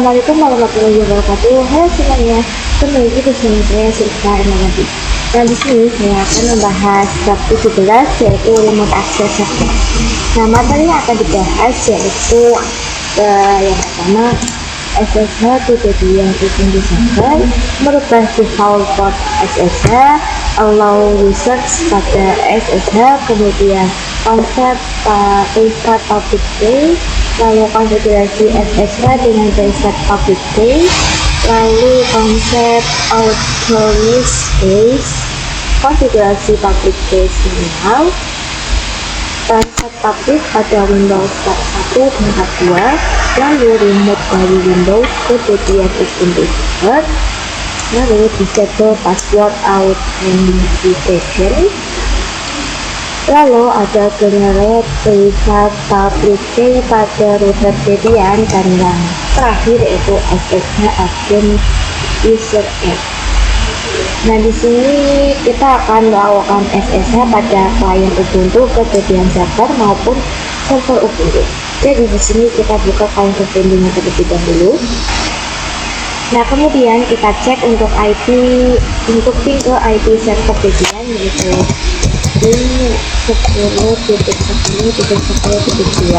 Assalamualaikum warahmatullahi wabarakatuh. Halo semuanya, kembali lagi bersama saya Sylvia Ermawati. Dan di sini saya akan membahas bab 17 yaitu remote access server. Nah, materi yang akan dibahas yaitu yang pertama SSH kejadian Ubuntu server, merubah default port SSH, allow users pada SSH, kemudian konsep preset public key, lalu konfigurasi SSH dengan preset public key, lalu konsep authorize case, konfigurasi public key minimal, preset public pada Windows 1 dan 2, lalu remote dari Windows kemudian Ubuntu server, lalu disable password authentication, lalu ada generate preset public key pada router Debian, dan yang terakhir yaitu SSH agent user app. Nah, di sini kita akan melakukan SSH pada klien Ubuntu ke Debian server maupun server Ubuntu. Jadi di sini kita buka klien Ubuntu terlebih dahulu. Nah, kemudian kita cek untuk IP, untuk ping ke IP server Debian yaitu 10.10.10.10.2.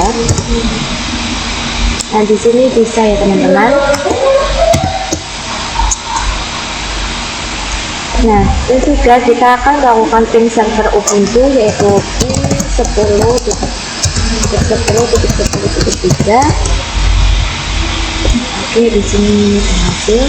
Nah, di sini bisa ya teman-teman. Nah, dan juga kita akan melakukan ping server Ubuntu yaitu ping 10.10.10.3. Oke, di sini berhasil.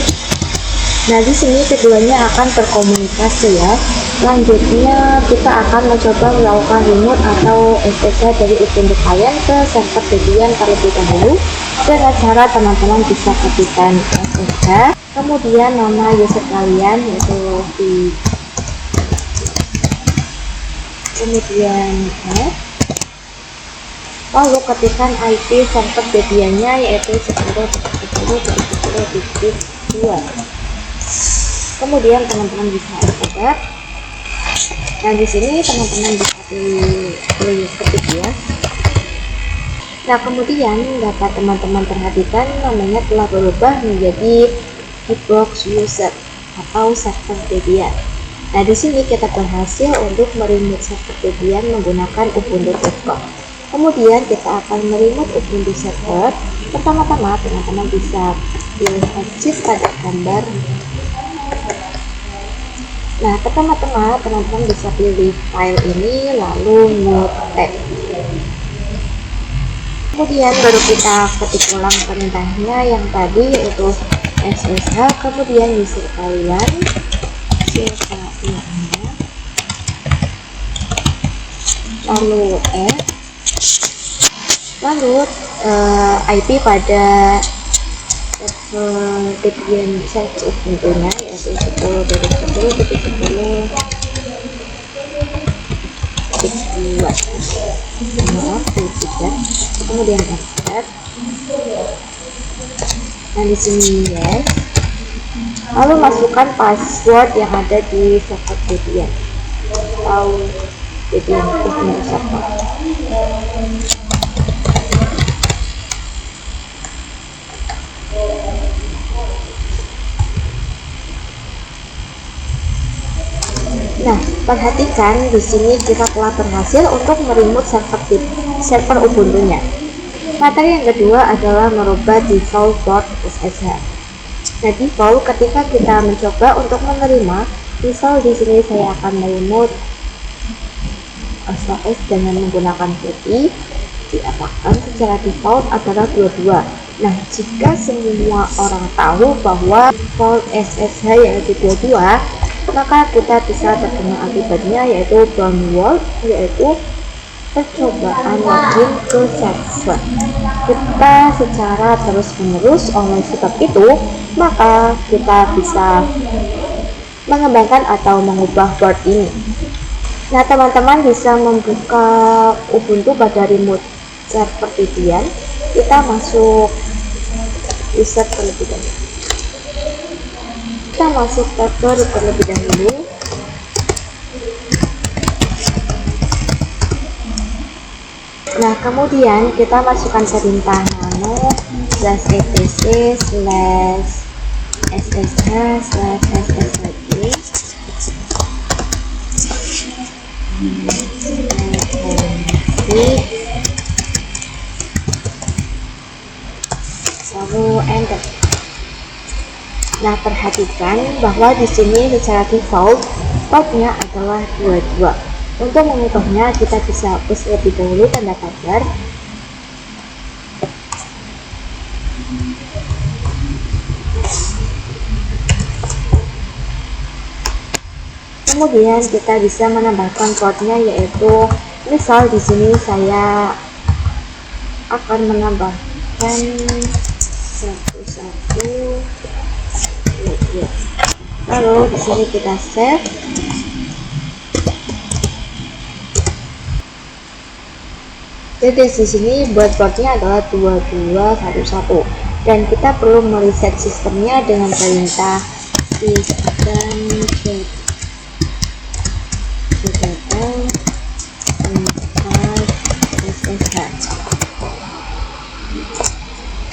Nah, di sini keduanya akan berkomunikasi ya. Selanjutnya kita akan mencoba melakukan remote atau SSH dari Ubuntu kalian ke server Debian terlebih dahulu dengan cara teman-teman bisa ketikkan SSH, kemudian nama user kalian yaitu di kemudian lalu ketikkan IP server Debiannya yaitu 10.10.10.2. Kemudian teman-teman bisa enter. Nah, di sini teman-teman bisa ketik ya. Nah, kemudian dapat teman-teman perhatikan namanya telah berubah menjadi Hitbox user atau server Debian. Nah, di sini kita berhasil untuk meremote server Debian menggunakan ubuntu.com. Kemudian kita akan meremote Ubuntu server. Pertama-tama teman-teman bisa pilih exit pada gambar. Nah, pertama-tama teman-teman bisa pilih file ini lalu mute. Kemudian baru kita ketik ulang perintahnya yang tadi yaitu SSH, kemudian user kalian, lalu lalu IP pada Debian server Ubuntu-nya yaitu 10.10.10.2. Kemudian enter. Nah, di sini yes. Lalu masukkan password yang ada di server Debian atau Debian Ubuntu server. Nah, perhatikan di sini kita telah berhasil untuk meremote server Ubuntu-nya. Materi yang kedua adalah merubah default port SSH. Nah, default ketika kita mencoba untuk menerima, misal di sini saya akan meremote SOS dengan menggunakan putih, diapakan secara default adalah 22. Nah, jika semua orang tahu bahwa default SSH yaitu 22, maka kita bisa terkena akibatnya yaitu brown wall, yaitu percobaan login ke server kita secara terus-menerus. Oleh sebab itu, maka kita bisa mengembangkan atau mengubah port ini. Nah, teman-teman bisa membuka Ubuntu pada remote server Debian. Kita masuk user terlebih dahulu. Kita masuk server terlebih dahulu. Nah, kemudian kita masukkan perintah nano slash etc slash ssh slash ss lagi lalu enter. Nah, perhatikan bahwa di sini secara default portnya adalah 22. Untuk mengubahnya kita bisa hapus lebih dahulu tanda pagar. Kemudian kita bisa menambahkan portnya, yaitu misal di sini saya akan menambahkan 1122. Lalu di sini kita save. Jadi di sini buat portnya adalah 2211 dan kita perlu mereset sistemnya dengan perintah system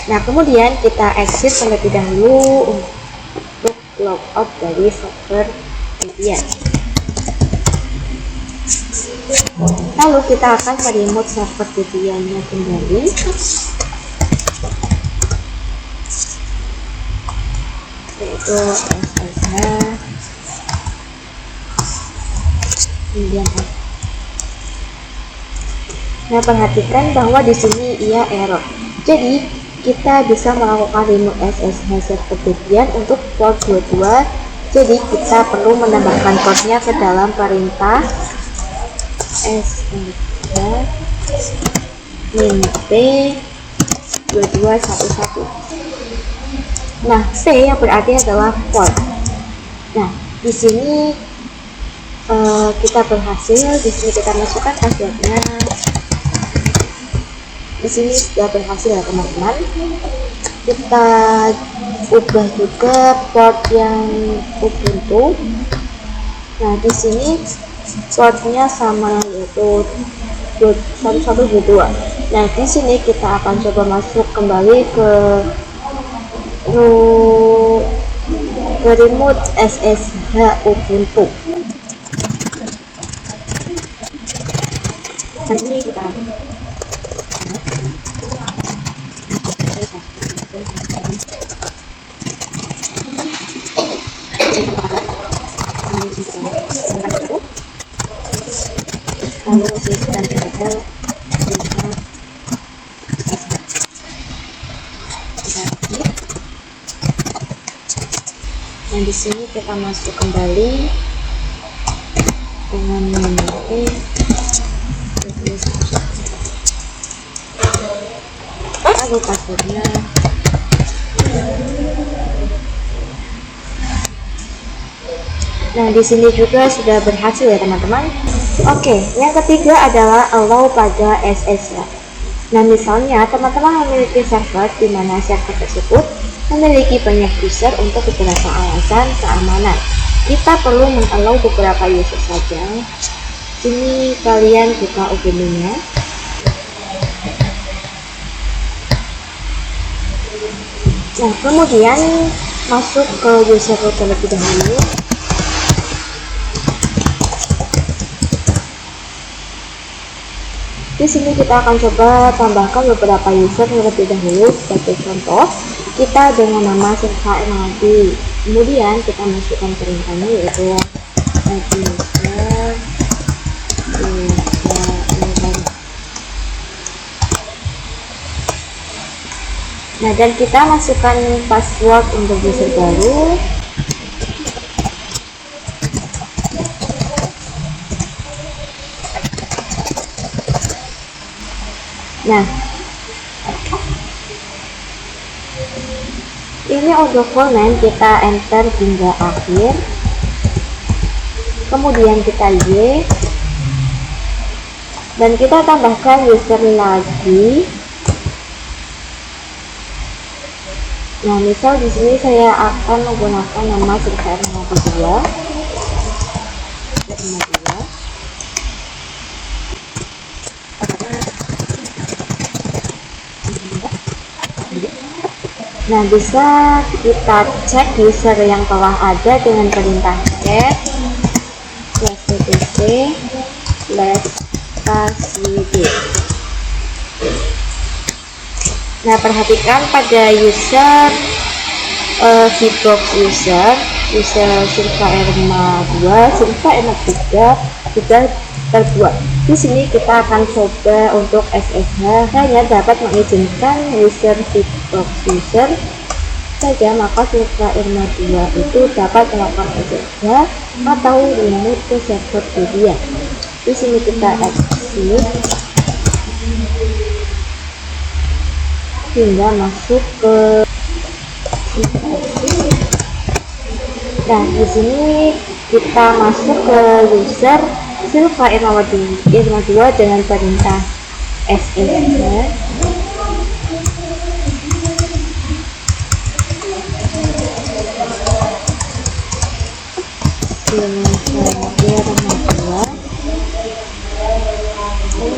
Nah, kemudian kita exit terlebih dahulu untuk logout dari server Debian. Lalu kita akan meremote server Debian-nya kembali. Yaitu SSH. Kemudian nah, perhatikan bahwa di sini ia error. Jadi kita bisa melakukan remote SSH server Debian untuk port 22. Jadi kita perlu menambahkan portnya ke dalam perintah ssh -p 2211. Nah, P yang berarti adalah port. Nah, di sini kita berhasil. Di sini kita masukkan passwordnya. Di sini sudah berhasil ya teman-teman. Kita ubah juga port yang Ubuntu. Nah, di sini portnya sama, yaitu 1122. Nah, di sini kita akan coba masuk kembali ke remote SSH Ubuntu. Nanti kita lalu sistem email dan di sini kita masuk kembali dengan menu lalu passwordnya. Nah, di sini juga sudah berhasil ya teman-teman. Oke, yang ketiga adalah allow pada SSH. Nah, misalnya teman-teman memiliki server di mana server tersebut memiliki banyak user untuk beberapa alasan keamanan. Kita perlu mengallow beberapa user saja. Sini kalian buka Ubuntu-nya. Nah, kemudian masuk ke user root terlebih dahulu. Di sini kita akan coba tambahkan beberapa user terlebih dahulu. Sebagai contoh, kita dengan nama server MLB. Kemudian kita masukkan perintahnya, yaitu user. Nah, dan kita masukkan password untuk user baru. Nah, ini untuk full name kita enter hingga akhir. Kemudian kita Y dan kita tambahkan user lagi. Nah, misal di sini saya akan menggunakan nama server 52. Nah, bisa kita cek user yang telah ada dengan perintah cat /cpc /passwd. Nah, perhatikan pada user keyboard user Silva Erma 2, Silva Erma 3 sudah terbuat. Di sini kita akan coba untuk SSH hanya dapat mengizinkan user keyboard user saja, maka Silva Erma 2 itu dapat melakukan SSH atau remote ke server Debian. Di sini kita exit hingga masuk ke di sini kita masuk ke user Silva Erma 2 dengan perintah SSH.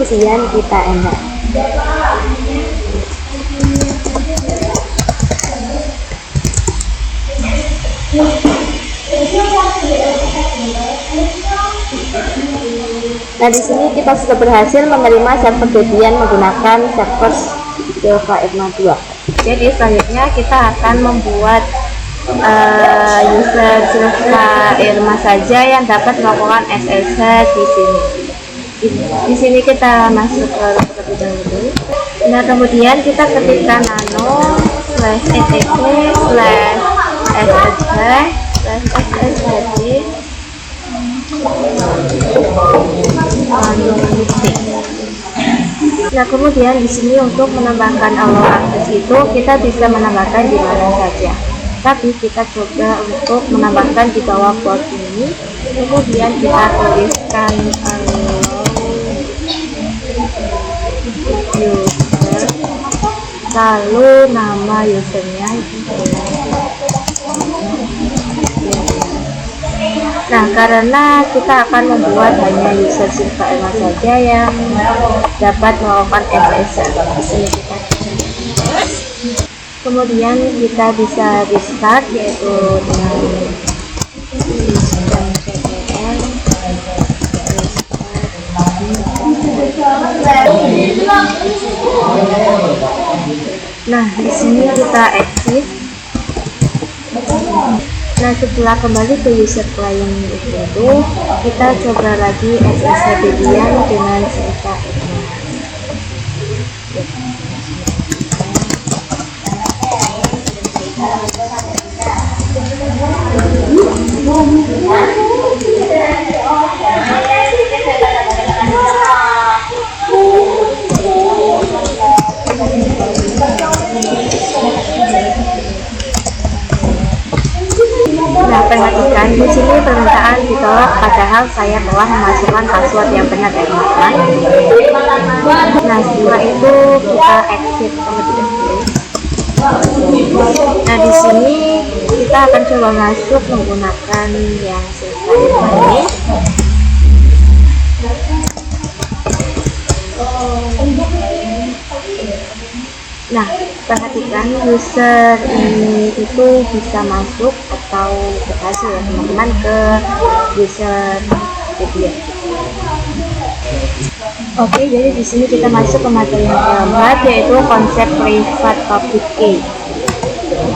Kemudian kita enter. Nah, di sini kita sudah berhasil menerima server Debian menggunakan server Silva Erma 2. Jadi selanjutnya kita akan membuat user Silva Erma saja yang dapat melakukan SSH di sini. Di sini kita masuk ke terlebih dahulu. Nah, kemudian kita ketikkan nano/etc/ssh/ssh. Nah, kemudian di sini untuk menambahkan allow access itu kita bisa menambahkan di mana saja. Tapi kita coba untuk menambahkan di bawah port ini. Kemudian kita tuliskan user, lalu nama usernya. Nah, karena kita akan membuat hanya user Silva Erma saja yang dapat melakukan SSH. Di sini kita kemudian kita bisa restart, yaitu dengan sistem cpl Nah, di sini kita exit. Nah, setelah kembali ke user client itu, kita coba lagi SSH Debian dengan Silva Erma. Nah, perhatikan di sini permintaan ditolak padahal saya telah memasukkan password yang benar dan aman. Nah, setelah itu kita exit terlebih dahulu. Nah, di sini kita akan coba masuk menggunakan yang Silva Erma ini. Nah, perhatikan user ini itu bisa masuk atau berhasil ya teman-teman ke user Debian. Oke, jadi di sini kita masuk ke materi yang keempat, yaitu konsep private public key.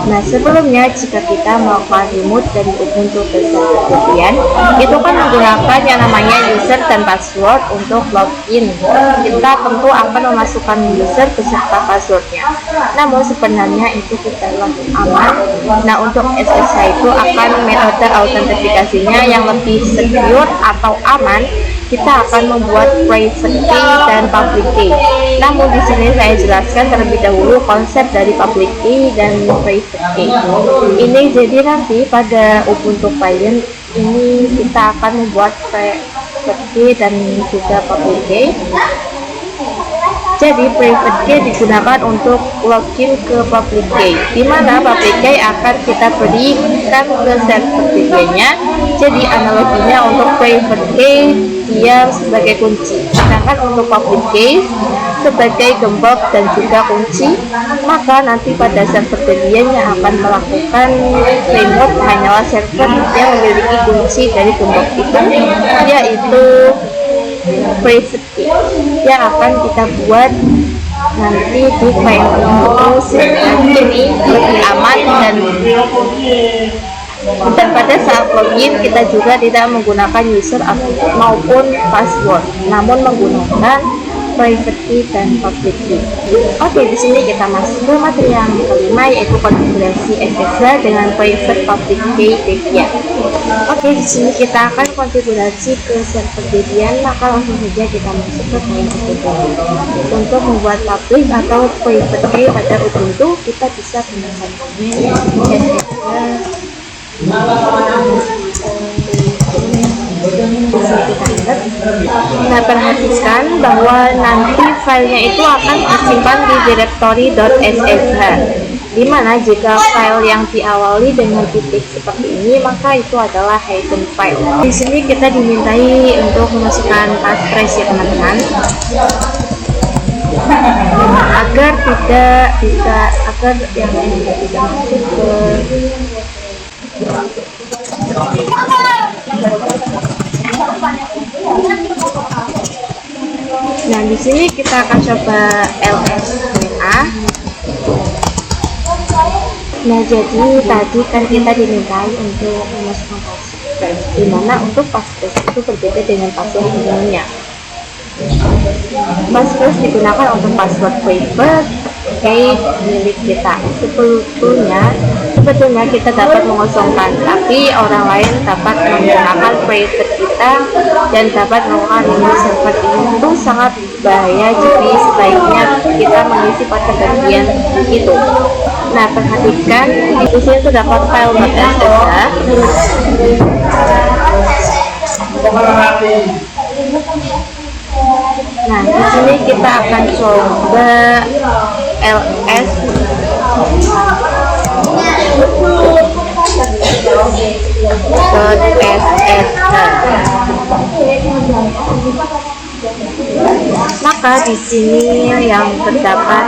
Nah, sebelumnya jika kita melakukan remote dari Ubuntu ke server Debian, itu kan menggunakan yang namanya user dan password untuk login. Kita tentu akan memasukkan user beserta passwordnya. Namun sebenarnya itu tidaklah aman. Nah, untuk SSH itu akan metode autentifikasinya yang lebih secure atau aman. Kita akan membuat private key dan public key. Namun di sini saya jelaskan terlebih dahulu konsep dari public key dan private key. Ini jadi nanti pada Ubuntu client ini kita akan membuat private key dan juga public key. Jadi private key digunakan untuk login ke public key, di mana public key akan kita berikan ke server Debian-nya. Jadi analoginya untuk private key dia sebagai kunci, sedangkan untuk public key sebagai gembok dan juga kunci. Maka nanti pada server Debian yang akan melakukan remote hanyalah server yang memiliki kunci dari gembok itu, yaitu private key yang akan kita buat nanti di file itu, sehingga ini lebih aman dan pada saat login kita juga tidak menggunakan user maupun password, namun menggunakan private key dan public key. Oke, di sini kita masuk ke materi yang kelima, yaitu konfigurasi SSH dengan private public key Debian. Oke, di sini kita akan konfigurasi ke server Debian, maka langsung saja kita masuk ke file Ubuntu. Untuk membuat public atau private key pada Ubuntu, kita bisa gunakan command SSH. Nah, perhatikan bahwa nanti filenya itu akan disimpan di directory .ssh, dimana jika file yang diawali dengan titik seperti ini, maka itu adalah hidden file. Di sini kita dimintai untuk memasukkan passphrase ya teman-teman, agar yang ini tidak masuk ke Nah, di sini kita akan coba ls-a. Nah, jadi tadi kan kita dimintai untuk memasukkan passphrase, dimana untuk passphrase itu berbeda dengan password umumnya. Passphrase digunakan untuk password private key milik kita. Sebetulnya kita dapat mengosongkan, tapi orang lain dapat menggunakan private kita dan dapat melakukan remote server. Itu sangat bahaya, jadi sebaiknya kita mengisi pada bagian itu. Nah, perhatikan di sini terdapat file .ssh. Nah, di sini kita akan coba ls maka di sini yang terdapat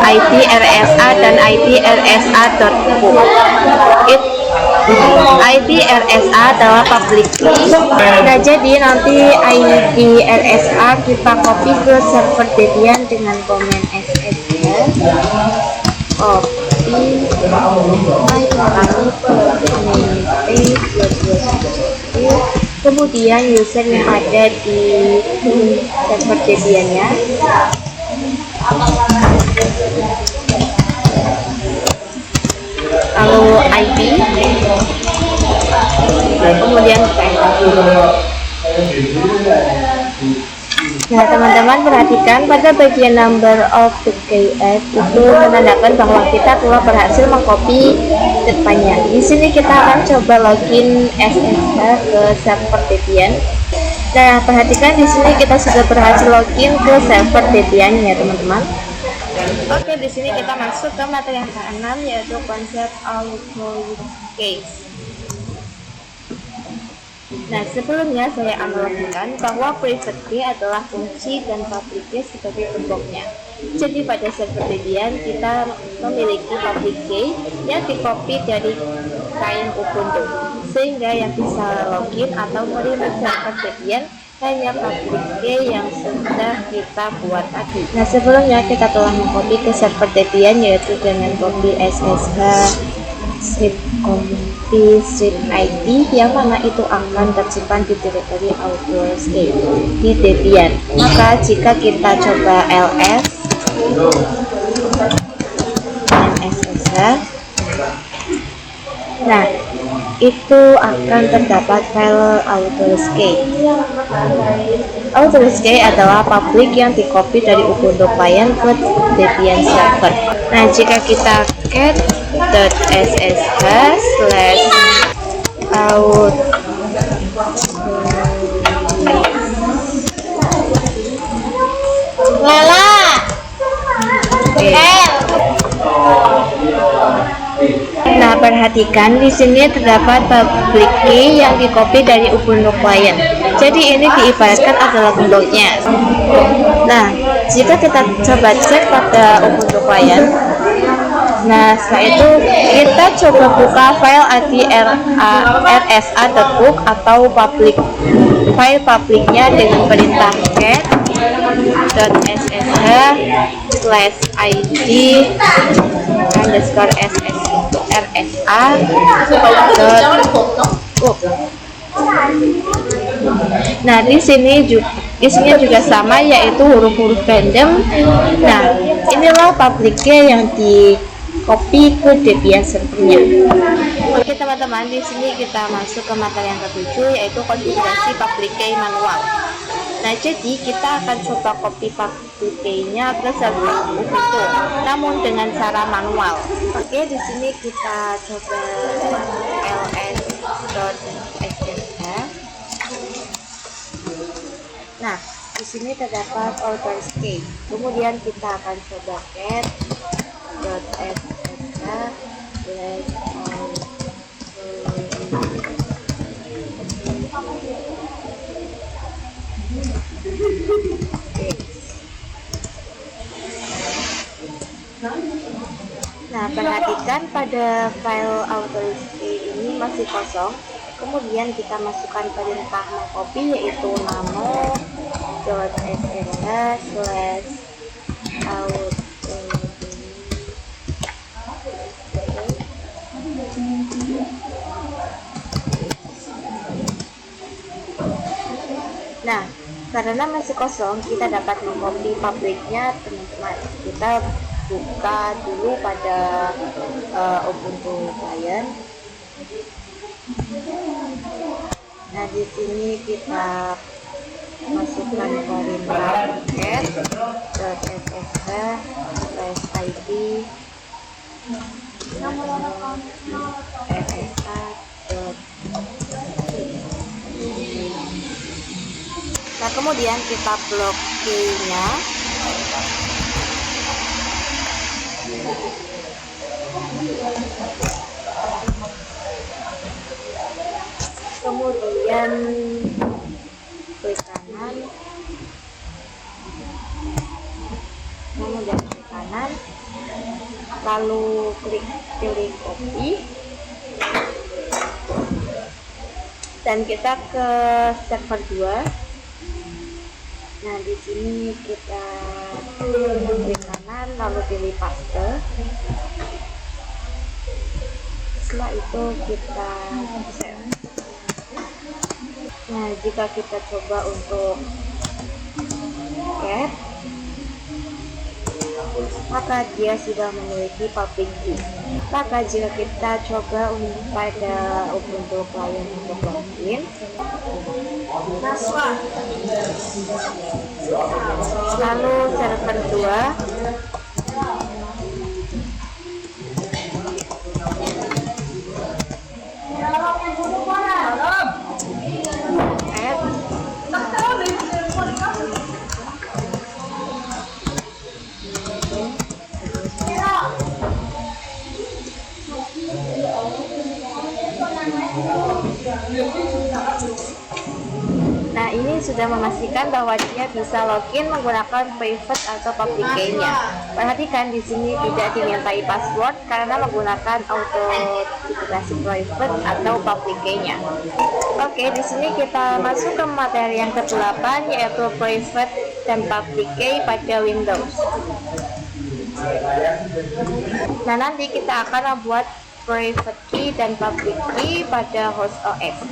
id rsa dan id rsa.pub. id rsa adalah public key. Nah, jadi nanti id rsa kita copy ke server Debian dengan command ssh copy kemudian user yang ada di server Debian-nya, lalu IP, kemudian Nah, teman-teman perhatikan pada bagian number of the KS itu menandakan bahwa kita telah berhasil mengcopy depannya. Di sini kita akan coba login SSH ke server Debian. Nah, perhatikan di sini kita sudah berhasil login ke server Debian ya, teman-teman. Oke, di sini kita masuk ke materi yang ke-6, yaitu konsep authority case. Nah, sebelumnya saya analogikan bahwa private key adalah kunci dan public key sebagai gemboknya. Jadi pada server Debian kita memiliki public key yang dicopy dari kain Ubuntu, sehingga yang bisa login atau meremote server Debian hanya public key yang sudah kita buat tadi. Nah, sebelumnya kita telah mengcopy ke server Debian, yaitu dengan copy ssh strip community strip id, yang mana itu akan tersimpan di directory authority di Debian. Maka jika kita coba ls dan ssh, nah itu akan terdapat file authority. Authority adalah public yang dicopy dari Ubuntu client ke Debian server. Nah, jika kita cat.ssh/out Perhatikan di sini terdapat public key yang di-copy dari Ubuntu client. Jadi ini diibaratkan adalah Windows-nya. Nah, jika kita coba cek pada Ubuntu client, nah setelah itu kita coba buka file rsa.book atau file publiknya dengan perintah cat.cat_rsa_book. Nah, di sini juga isinya juga sama, yaitu huruf-huruf random. Nah, inilah public key yang di copy ke Debian servernya. Oke teman-teman, di sini kita masuk ke materi yang ketujuh, yaitu konfigurasi public key manual. Nah, jadi kita akan coba copy public key-nya ke server Ubuntu, namun dengan cara manual. Oke, di sini kita coba ls.ssr. Nah, di sini terdapat authors key. Kemudian kita akan coba cat.ssr. Nah, perhatikan pada file authors key ini masih kosong. Kemudian kita masukkan perintah mengcopy, yaitu nano.ssr/authors. Nah, karena masih kosong, kita dapat mengcopy publiknya, teman-teman. Kita buka dulu pada Ubuntu client. Nah, di sini kita masukkan perintah cat.ssr/id Nah, kemudian kita blok key-nya. Kemudian klik kanan, lalu pilih copy, dan kita ke server 2. Nah, di sini kita klik kanan, lalu pilih paste. Setelah itu kita save. Nah, jika kita coba untuk cat, maka dia sudah memiliki public key. Maka jika kita coba pada Ubuntu client untuk login, lalu server 2, nah ini sudah memastikan bahwa dia bisa login menggunakan private atau public key-nya. Perhatikan di sini tidak dimintai password karena menggunakan autentifikasi private atau public key-nya. Oke, di sini kita masuk ke materi yang ke-8, yaitu private dan public key pada Windows. Nah, nanti kita akan membuat private key dan public key pada host OS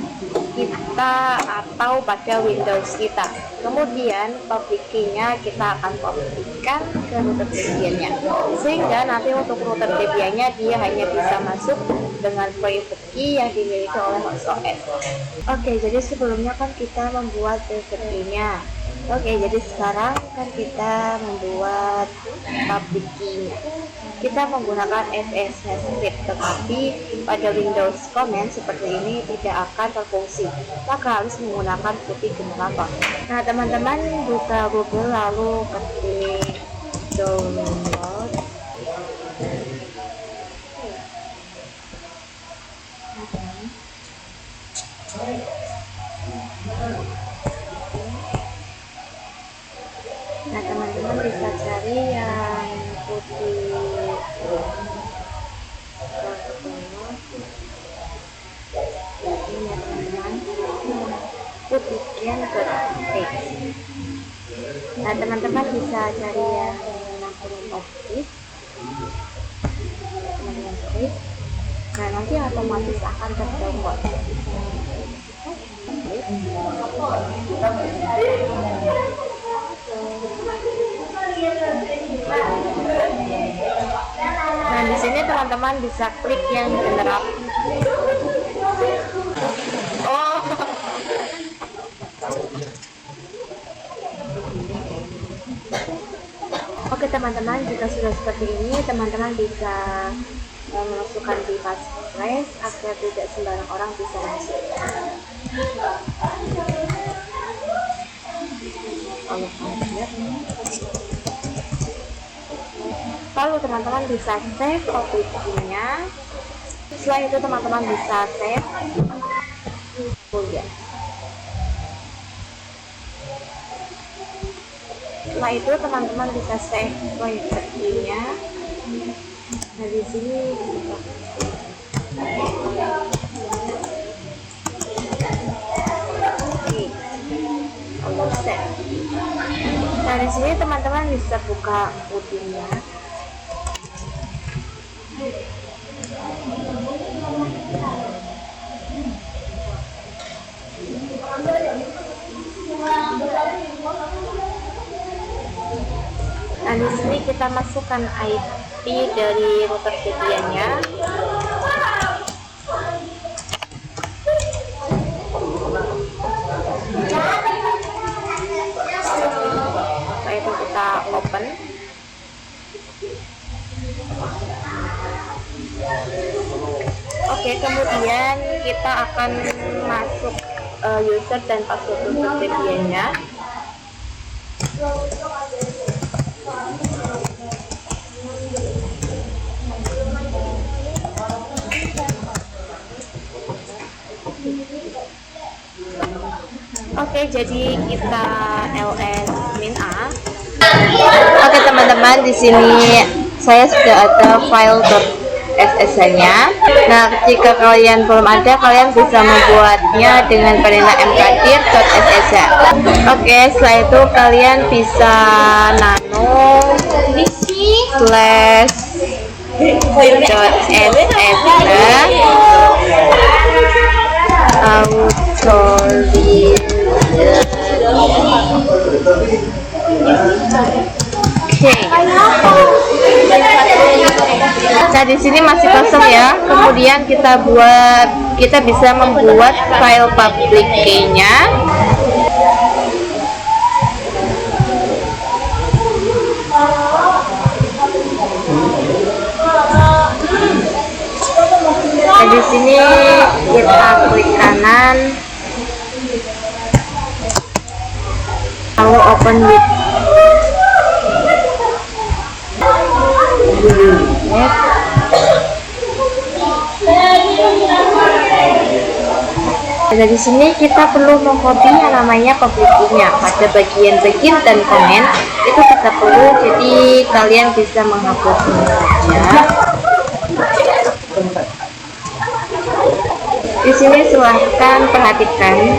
kita atau pada Windows kita. Kemudian public key-nya kita akan kopikan ke router Debian-nya, sehingga nanti untuk router Debian-nya dia hanya bisa masuk dengan private key yang dimiliki oleh host OS. Oke, jadi sebelumnya kan kita membuat private key-nya. Oke, jadi sekarang kan kita membuat public key-nya. Kita menggunakan SSH script, tetapi pada Windows command seperti ini tidak akan berfungsi, maka harus menggunakan putih generator. Nah, teman-teman buka Google lalu ketik download Nah, teman-teman bisa cari yang putih ini ya teman-teman, putih yang berarti. Nah, teman-teman bisa cari yang optis, nah nanti otomatis akan terdownload. Nah, di sini teman-teman bisa klik yang general. Oh. Oke teman-teman, jika sudah seperti ini, teman-teman bisa memasukkan di passphrase agar tidak sembarang orang bisa masuk. Lalu teman-teman bisa save OTP-nya. Setelah itu teman-teman bisa save kuliah. Setelah itu teman-teman bisa save OTP-nya. Nah, di sini nah di sini teman-teman bisa buka putihnya. Nah, di sini kita masukkan IP dari router VPN-nya. Setelah itu kita open. Oke, kemudian kita akan masuk user dan password router VPN-nya. Oke, jadi kita ls-a. Oke teman-teman, di sini saya sudah ada file .ss-nya. Nah, jika kalian belum ada, kalian bisa membuatnya dengan Vanilla mkdir.ss. Oke, setelah itu kalian bisa nano /.ss Oke. Nah, di sini masih kosong ya. Kemudian kita bisa membuat file public key-nya. Nah, di sini kita klik kanan, lalu open with. Nah, di sini kita perlu mengcopy yang namanya public key-nya. Pada bagian begin dan komen itu kita perlu, jadi kalian bisa menghapusnya saja. Di sini silahkan perhatikan,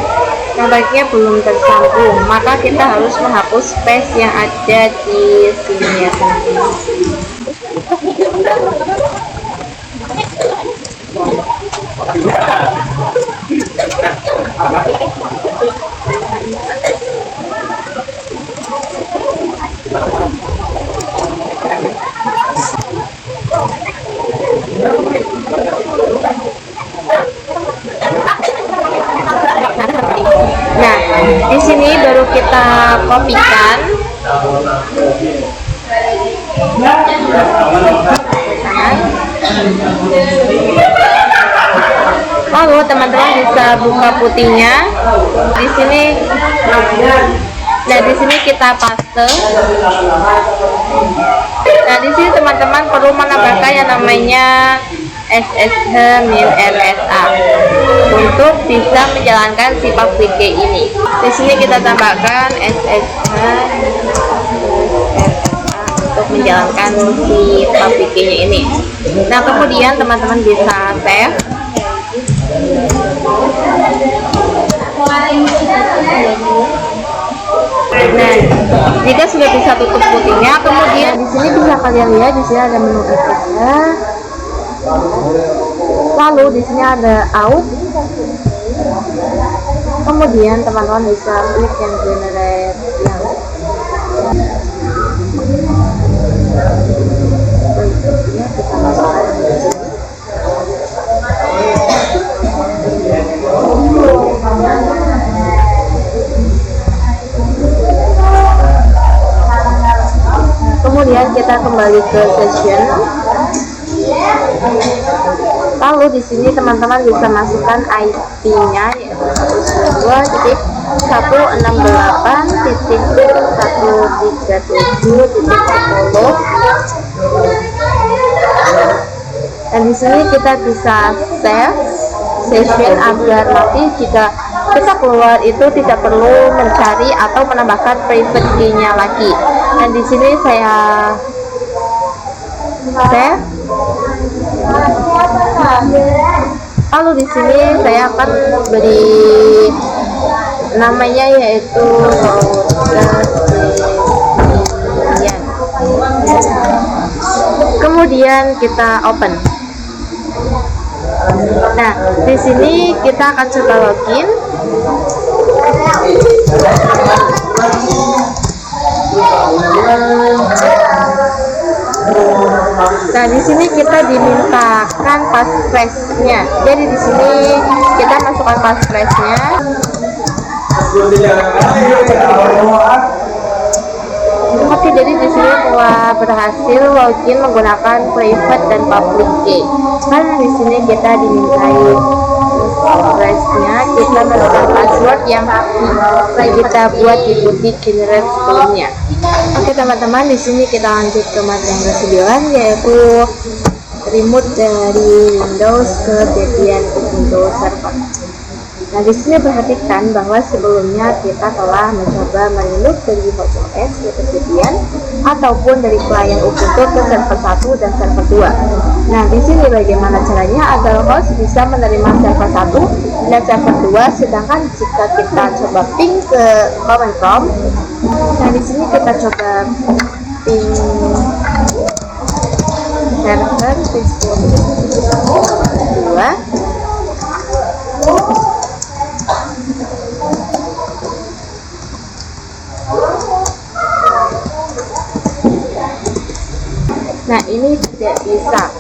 nampaknya belum tersambung, maka kita harus menghapus space yang ada di sini ya teman-teman. Nah, di sini baru kita kopikan. Lalu teman-teman bisa buka putihnya. Di sini, nah di sini kita paste. Nah, di sini teman-teman perlu menambahkan yang namanya SSH-RSA untuk bisa menjalankan si public key ini. Di sini kita tambahkan SSH-RSA untuk menjalankan si public key-nya ini. Nah, kemudian teman-teman bisa save. Nah, jika sudah bisa tutup putihnya, kemudian di sini bisa kalian lihat di sini ada menu efeknya. Lalu di sini ada out. Kemudian teman-teman bisa klik yang generate yang kita masukkan di sini. Kemudian kita kembali ke session. Lalu di sini teman-teman bisa masukkan IP-nya yaitu 192.168.137.10. Dan di sini kita bisa save session agar nanti jika kita keluar itu tidak perlu mencari atau menambahkan private key-nya lagi. Dan di sini saya save. Lalu di sini saya akan beri namanya yaitu kemudian kita open. Nah, di sini kita akan coba login. Nah, di sini kita dimintakan passphrase-nya. Jadi di sini kita masukkan passphrase-nya. Oke, jadi di sini telah berhasil login menggunakan private dan public key. Kan di sini kita dimintai passphrase-nya, kita masukkan password yang kita buat di butik generate sebelumnya. Oke teman-teman, di sini kita lanjut ke materi yang ke-9 yaitu remote dari Windows ke Debian Ubuntu server. Nah, di sini perhatikan bahwa sebelumnya kita telah mencoba meremote dari host OS ke Debian ataupun dari klien Ubuntu ke server 1 dan server 2. Nah, di sini bagaimana caranya agar host bisa menerima server 1 dan server 2, sedangkan jika kita coba ping ke command prompt. Nah, di sini kita coba ping server 2. Nah, ini tidak bisa.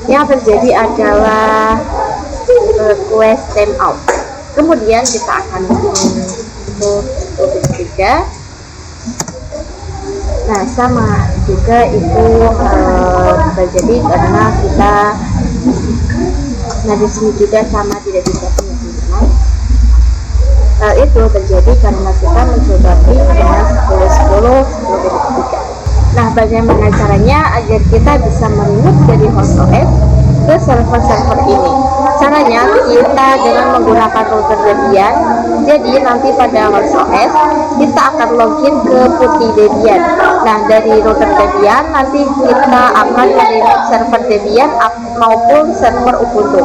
Yang terjadi adalah request timeout. Kemudian kita akan juga. Nah, sama juga itu terjadi karena kita. Nah, di sini juga sama tidak bisa teman-teman. Hal itu terjadi karena kita mencoba ping dengan 10.10.10.3. Nah, bagaimana caranya agar kita bisa meremote dari host OS ke server-server ini? Caranya kita dengan menggunakan router Debian. Jadi nanti pada host OS kita akan login ke putih Debian. Nah, dari router Debian nanti kita akan meremote server Debian maupun server Ubuntu.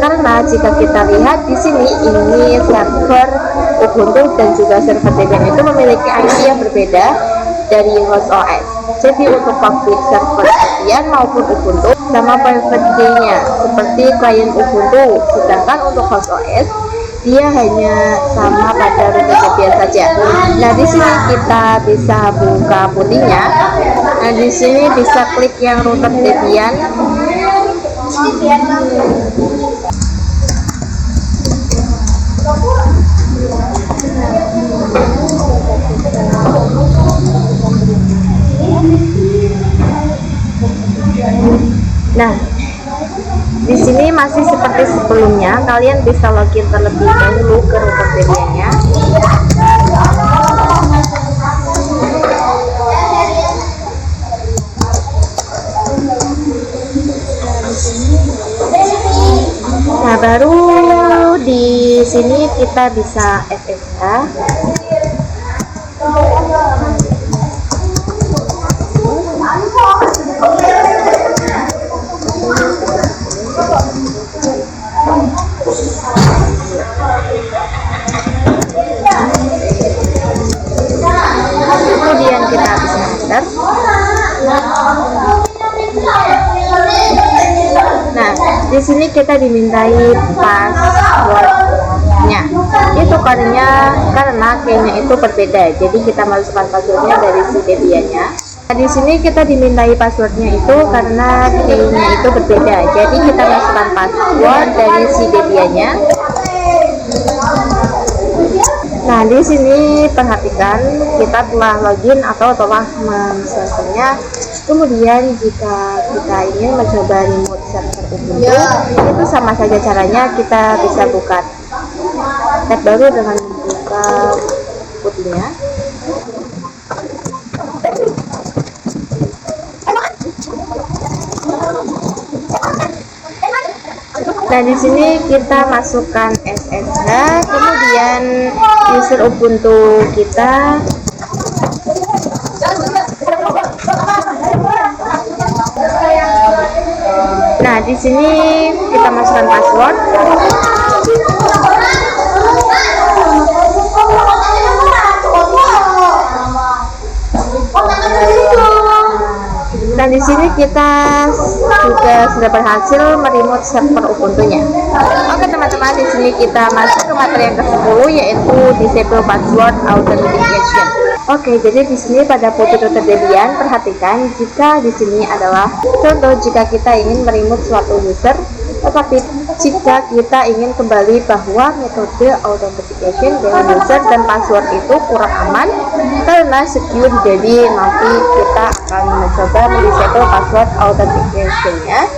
Karena jika kita lihat di sini ini server Ubuntu dan juga server Debian itu memiliki IP yang berbeda dari host OS. Jadi untuk public server Debian maupun Ubuntu sama private key-nya seperti klien Ubuntu, sedangkan untuk host OS dia hanya sama pada router Debian saja. Nah, di sini kita bisa buka putihnya. Nah, di sini bisa klik yang router Debian. Nah, di sini masih seperti sebelumnya, kalian bisa login terlebih dahulu ke router Debian-nya. kita bisa SSH. Kemudian kita bisa enter. Nah, di sini kita dimintai passwordnya. Itu karena kayaknya itu berbeda. Jadi kita masukkan passwordnya dari si Debiannya. Nah, di sini kita dimintai passwordnya itu karena kayaknya itu berbeda. Jadi kita masukkan password dari si Debiannya. Nah, di sini perhatikan kita telah login atau telah menginstalnya. Kemudian jika kita ingin mencoba remote server Ubuntu, itu sama saja caranya. Kita bisa buka tab baru dengan membuka putihnya. Nah, di sini kita masukkan SSH, kemudian user Ubuntu kita. Nah, di sini kita masukkan password. Dan di sini kita juga sudah berhasil meremote server Ubuntu-nya. Oke teman-teman, di sini kita masuk ke materi yang ke-10, yaitu disable password authentication. Oke, jadi di sini pada foto Dr. Debian, perhatikan jika di sini adalah contoh jika kita ingin meremote suatu user, tetapi jika kita ingin kembali bahwa metode authentication dengan user dan password itu kurang aman karena secure, jadi nanti kita akan mencoba disable password authentication-nya.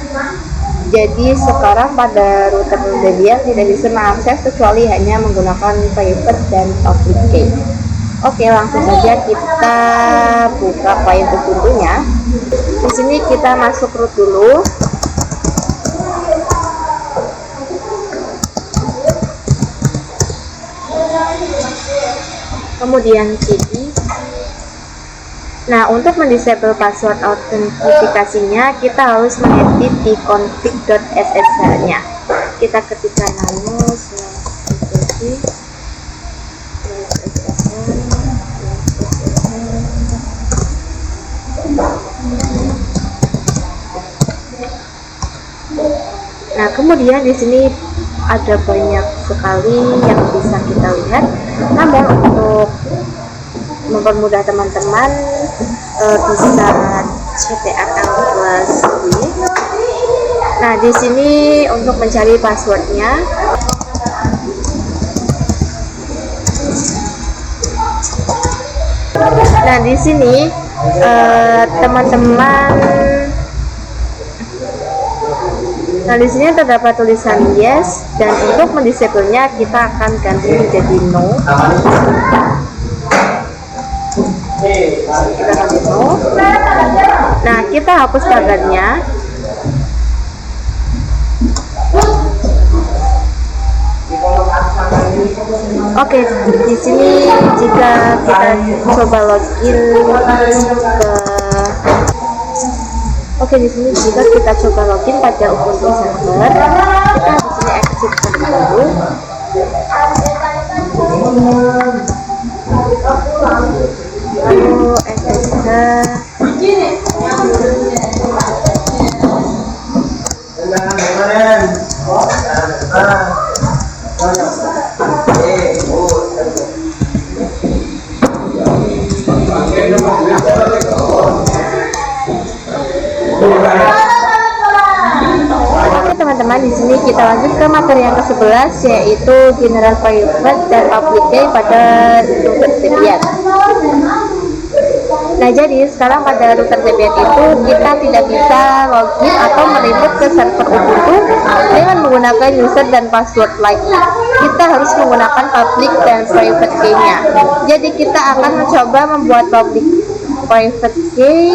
Jadi sekarang pada router Debian tidak bisa mengakses kecuali hanya menggunakan private dan public key. Oke, langsung saja kita buka file Ubuntu-nya. Di sini kita masuk root dulu. Kemudian cd. Nah, untuk mendisable password autentikasinya kita harus mengedit di config.ssh-nya. Kita ketikkan nano /ssh. Nah, kemudian di sini ada banyak sekali yang bisa kita lihat. Namun untuk mempermudah teman-teman bisa ctrl+i. Nah, di sini untuk mencari passwordnya. Nah, di sini teman-teman. Nah, di sini terdapat tulisan yes, dan untuk mendisable-nya kita akan ganti menjadi no. Kita ganti no. Nah, kita hapus tagarnya. Oke, di sini jika kita coba login ke Oke, di sini jika kita coba login pada Ubuntu server, kita di sini exit terlebih dahulu. Lalu SSH. Oke teman-teman, di sini kita lanjut ke materi yang ke-11, yaitu general private dan public key pada router Debian. Nah, jadi sekarang pada router Debian itu kita tidak bisa login atau meremote ke server Ubuntu dengan menggunakan user dan password lagi. Kita harus menggunakan public dan private key-nya. Jadi kita akan mencoba membuat public private key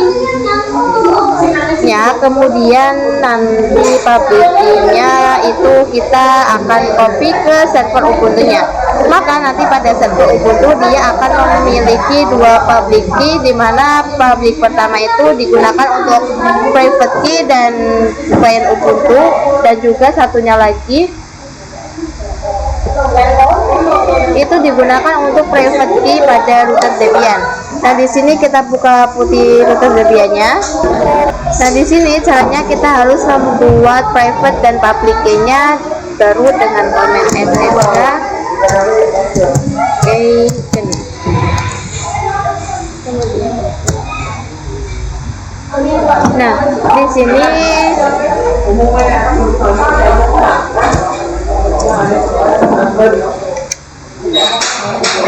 ya, kemudian nanti public key-nya itu kita akan copy ke server Ubuntu-nya. Maka nanti pada server Ubuntu dia akan memiliki dua public key, di mana public pertama itu digunakan untuk private key dan client Ubuntu, dan juga satunya lagi itu digunakan untuk private key pada router Debian. Nah, di sini kita buka putih router Debian-nya. Nah, di sini caranya kita harus membuat private dan public key-nya baru dengan komen SSH key.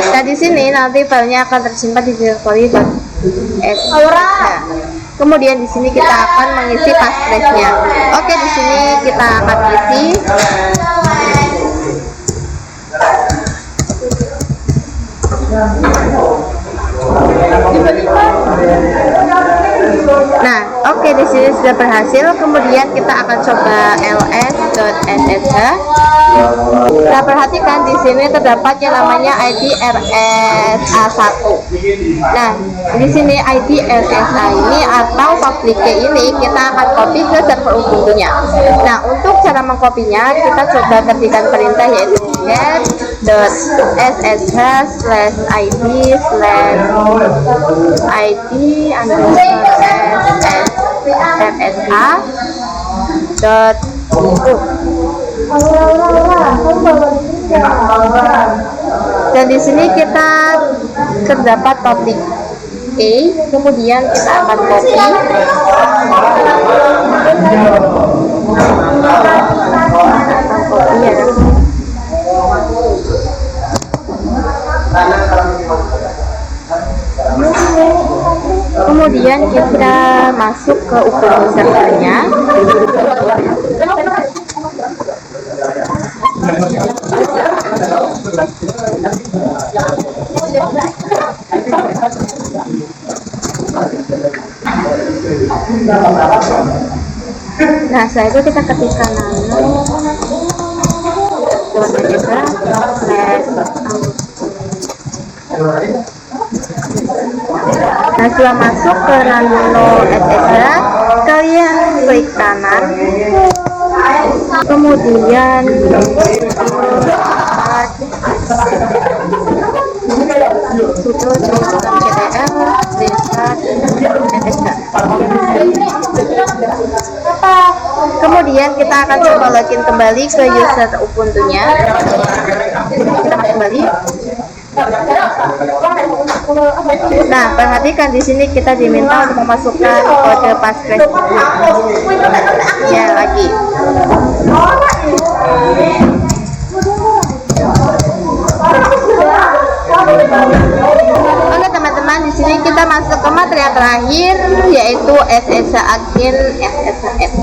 Nah, di sini nanti filenya akan tersimpan di directory.sh. Kemudian di sini kita akan mengisi passphrase-nya. Oke, di sini kita akan isi. Nah, oke, di sini sudah berhasil. Kemudian kita akan coba ls.ssh. Nah, perhatikan di sini terdapat yang namanya ID RSA1. Nah, di sini ID RSA ini atau public key ini kita akan copy ke server Ubuntu-nya. Nah, untuk cara mengkopinya kita coba ketikkan perintah yaitu get.sh/id/rsa.u. Dan di sini kita terdapat public key, kemudian kita akan copy. Kemudian kita masuk ke Ubuntu servernya. Nah, setelah itu kita ketikkan Nah, setelah masuk ke nano SSH, kalian klik kanan, kemudian kemudian kita akan coba login kembali ke user Ubuntu-nya. Kita masuk kembali. Nah, perhatikan di sini kita diminta untuk memasukkan kode passphrase ya lagi. Oke teman-teman, di sini kita masuk ke materi yang terakhir yaitu SSH admin SSHF.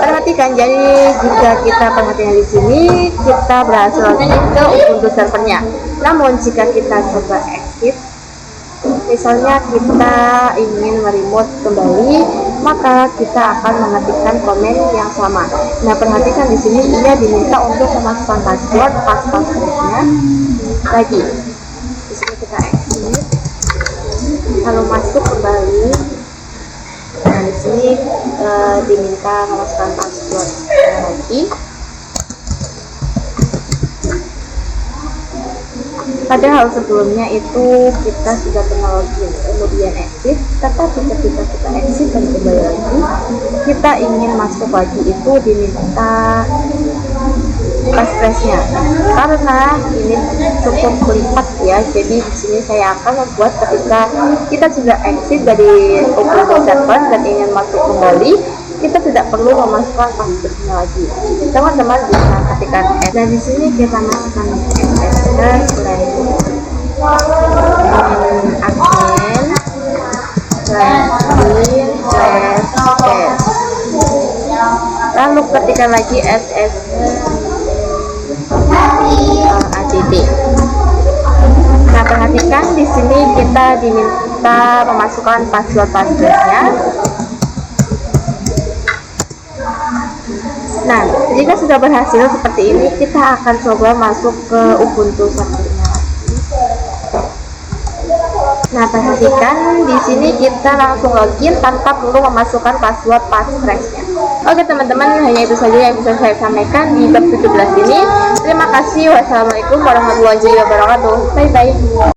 Perhatikan, jadi jika kita perhatikan di sini kita berhasil login ke Ubuntu servernya. Namun jika kita coba exit, misalnya kita ingin meremote kembali, maka kita akan mengetikkan komen yang sama. Nah, perhatikan di sini ia diminta untuk memasukkan password passphrase-nya lagi. Di sini kita exit, lalu masuk kembali. Nah, di sini diminta memasukkan password lagi. Padahal sebelumnya itu kita sudah pernah login, kemudian exit. Tetapi ketika kita exit dan kembali lagi, kita ingin masuk lagi, itu diminta passphrase-nya. Karena ini cukup melipat ya, jadi di sini saya akan membuat ketika kita sudah exit dari Ubuntu server dan ingin masuk kembali, kita tidak perlu memasukkan password-nya lagi. Teman-teman bisa ketikkan S. Dan di sini kita masukkan admin/admin/s. Lalu ketikkan lagi SSH add. Nah, perhatikan di sini kita diminta kita memasukkan password passwordnya. Nah, jika sudah berhasil seperti ini, kita akan coba masuk ke Ubuntu servernya. Nah, perhatikan di sini kita langsung login tanpa perlu memasukkan password passphrase-nya. Oke teman-teman, hanya itu saja yang bisa saya sampaikan di bab 17 ini. Terima kasih. Wassalamualaikum warahmatullahi wabarakatuh. Bye bye.